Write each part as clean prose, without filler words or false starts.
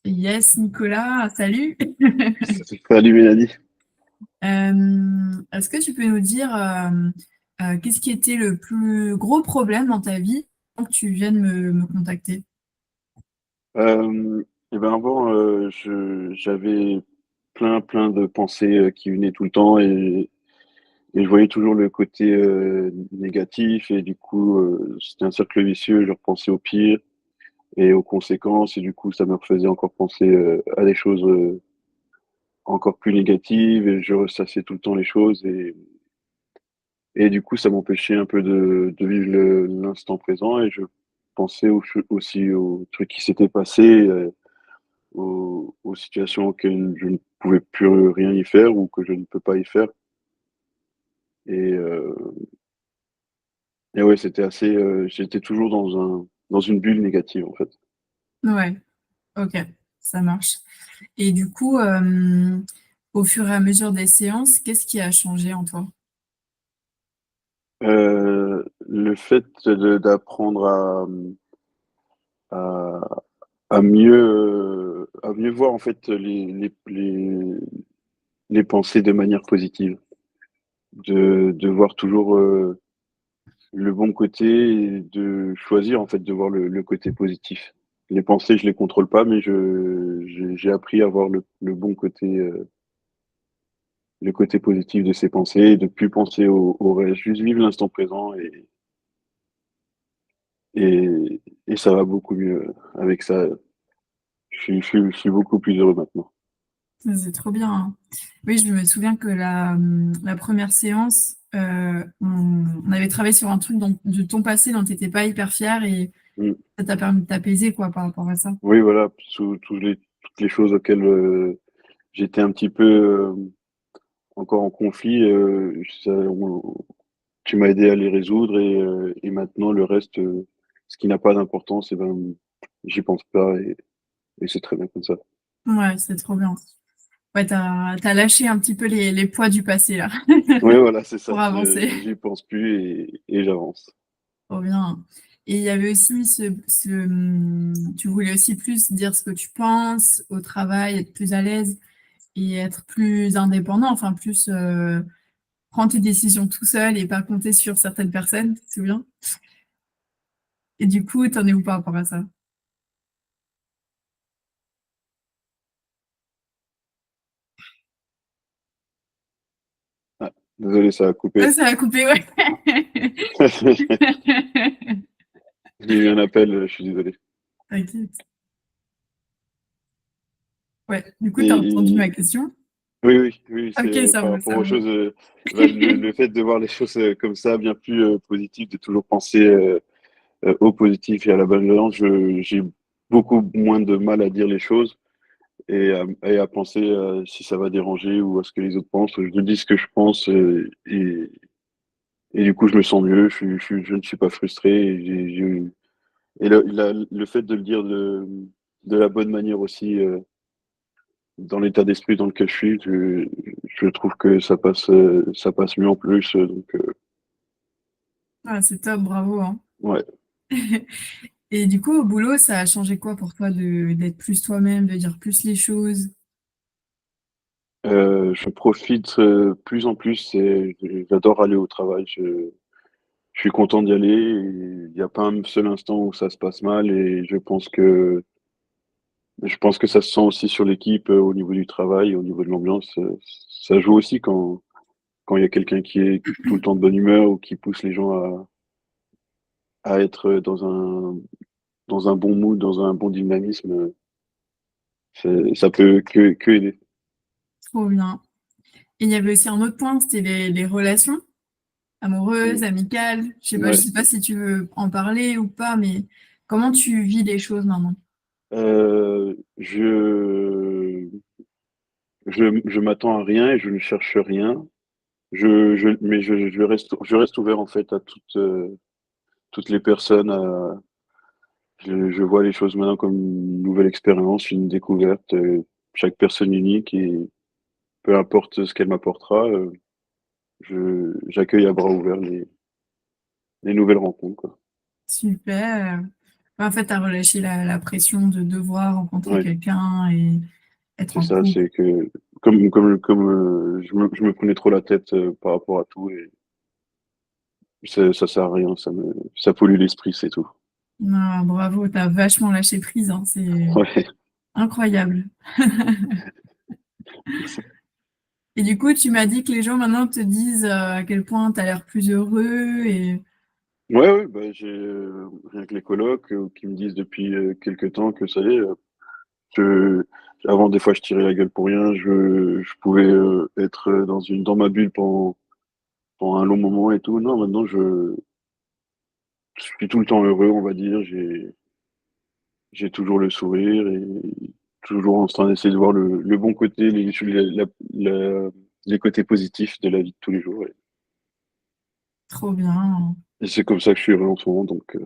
Yes, Nicolas, salut. Salut Mélanie. Est-ce que tu peux nous dire qu'est-ce qui était le plus gros problème dans ta vie avant que tu viennes me contacter? Et ben avant, j'avais plein de pensées qui venaient tout le temps et je voyais toujours le côté négatif et du coup, c'était un cercle vicieux. Je repensais au pire et aux conséquences et du coup, ça me refaisait encore penser à des choses encore plus négatives et je ressassais tout le temps les choses et du coup, ça m'empêchait un peu de vivre l'instant présent et je pensais aussi aux trucs qui s'étaient passés. Aux situations auxquelles je ne pouvais plus rien y faire ou que je ne peux pas y faire. Et, euh, et ouais, c'était assez. J'étais toujours dans une bulle négative en fait. Ouais, ok, ça marche. Et du coup, au fur et à mesure des séances, qu'est-ce qui a changé en toi? Le fait d'apprendre à, à mieux voir en fait les pensées de manière positive, de voir toujours le bon côté et de choisir en fait de voir le côté positif. Les pensées, je les contrôle pas, mais j'ai appris à voir le bon côté, le côté positif de ces pensées et de plus penser au reste, juste vivre l'instant présent et ça va beaucoup mieux avec ça. Je suis beaucoup plus heureux maintenant. C'est trop bien, hein. Oui, je me souviens que la première séance, on avait travaillé sur un truc de ton passé dont tu n'étais pas hyper fière et Mm. ça t'a permis de t'apaiser quoi par rapport à ça. Oui, voilà, toutes les choses auxquelles j'étais un petit peu encore en conflit, tu m'as aidé à les résoudre et maintenant le reste, ce qui n'a pas d'importance, et ben, j'y pense pas et c'est très bien comme ça. Ouais, c'est trop bien. Ouais, t'as lâché un petit peu les poids du passé là Oui, voilà, c'est ça. pour avancer. J'y pense plus et j'avance. Trop bien. Et il y avait aussi tu voulais aussi plus dire ce que tu penses au travail, être plus à l'aise et être plus indépendant, enfin plus prendre tes décisions tout seul et pas compter sur certaines personnes, tu te souviens? Et du coup, t'en es où par rapport à ça? Ah, désolé, ça a Ah, coupé. ça a coupé, ouais. J'ai eu un appel, je suis désolé. T'inquiète. Ouais, du coup, t'as entendu Et, ma question? oui, c'est Ok, ça par va, rapport ça aux va. choses, bah, le fait de voir les choses comme ça, bien plus positif, de toujours penser au positif et à la bienveillance, j'ai beaucoup moins de mal à dire les choses et à penser si ça va déranger ou à ce que les autres pensent. Je dis ce que je pense et du coup, je me sens mieux, je ne suis pas frustré. Et le fait de le dire de la bonne manière aussi, dans l'état d'esprit dans lequel je suis, je trouve que ça passe mieux en plus. Donc, Ah, c'est top, bravo, hein. ouais. Et du coup, au boulot, ça a changé quoi pour toi d'être plus toi-même, de dire plus les choses? Je profite plus en plus et j'adore aller au travail. Je suis content d'y aller. Il n'y a pas un seul instant où ça se passe mal et je pense que ça se sent aussi sur l'équipe au niveau du travail, au niveau de l'ambiance. Ça joue aussi quand il y a quelqu'un qui est tout le temps de bonne humeur ou qui pousse les gens à être dans un bon mood, dans un bon dynamisme. Ça peut que aider. Trop bien. Et il y avait aussi un autre point, c'était les relations amoureuses, Mm. amicales. Je Ouais. sais pas si tu veux en parler ou pas, mais comment tu vis les choses maintenant? Euh, je, je m'attends à rien et je ne cherche rien. Mais je reste ouvert en fait à toutes les personnes. Je vois les choses maintenant comme une nouvelle expérience, une découverte. Chaque personne unique et peu importe ce qu'elle m'apportera, j'accueille à bras ouverts les nouvelles rencontres, quoi. Super. En fait, tu as relâché la pression de devoir rencontrer Ouais, quelqu'un et être c'est en ça, couple. c'est que je me prenais trop la tête par rapport à tout et ça sert à rien, ça pollue l'esprit, c'est tout. Non, bravo, tu as vachement lâché prise, hein, c'est Ouais, incroyable. merci. Et du coup, tu m'as dit que les gens maintenant te disent à quel point tu as l'air plus heureux et Ouais, ouais, bah, j'ai rien que les colocs qui me disent depuis quelque temps que ça y est, je, avant des fois je tirais la gueule pour rien, je pouvais être dans ma bulle pendant un long moment et tout. Non, maintenant je suis tout le temps heureux, on va dire. J'ai toujours le sourire et toujours en train d'essayer de voir le bon côté, les côtés positifs de la vie de tous les jours. trop bien. Et c'est comme ça que je suis heureux en ce moment, donc je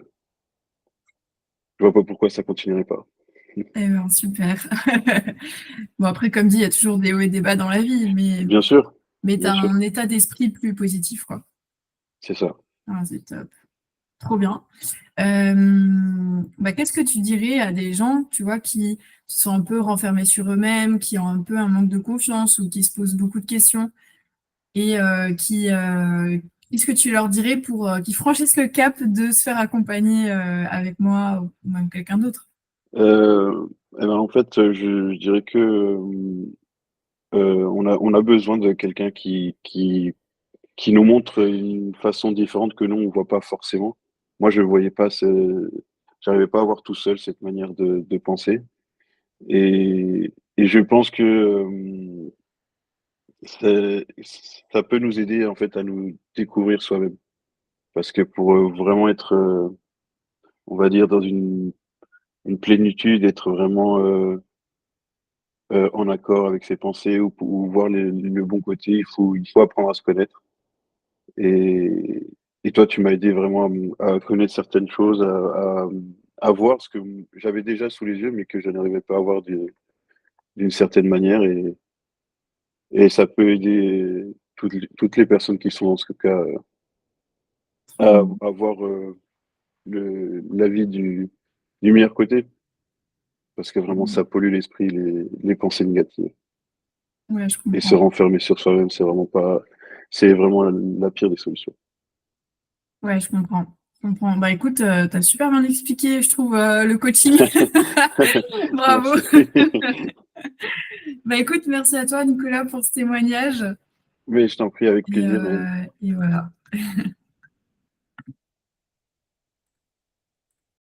vois pas pourquoi ça continuerait pas. Eh ben, super. Bon, après, comme dit, il y a toujours des hauts et des bas dans la vie, Bien sûr, mais tu bien as sûr, un état d'esprit plus positif, quoi. c'est ça. Ah, c'est top. Trop bien. Bah, qu'est-ce que tu dirais à des gens, tu vois, qui se sont un peu renfermés sur eux-mêmes, qui ont un peu un manque de confiance ou qui se posent beaucoup de questions et qu'est-ce que tu leur dirais pour qu'ils franchissent le cap de se faire accompagner avec moi ou même quelqu'un d'autre? Eh ben, en fait, je dirais que on a besoin de quelqu'un qui nous montre une façon différente que nous, on voit pas forcément. Moi, je voyais pas j'arrivais pas à voir tout seul cette manière de penser. Et je pense que c'est- ça peut nous aider en fait à nous découvrir soi-même. Parce que pour vraiment être, on va dire, dans une plénitude, être vraiment en accord avec ses pensées ou voir le bon côté, il faut apprendre à se connaître. Et, et toi, tu m'as aidé vraiment à connaître certaines choses, à voir ce que j'avais déjà sous les yeux, mais que je n'arrivais pas à voir d'une certaine manière. Et ça peut aider toutes les personnes qui sont dans ce cas Trop à voir la vie du meilleur côté, parce que vraiment, bien. ça pollue l'esprit, les pensées négatives. Ouais, je Et se comprends. renfermer sur soi-même, c'est vraiment la pire des solutions. Ouais, je comprends. Je comprends. Bah écoute, tu as super bien expliqué, je trouve, le coaching. Bravo. Merci. Bah écoute, merci à toi, Nicolas, pour ce témoignage. Mais je t'en prie, avec plaisir. Et voilà.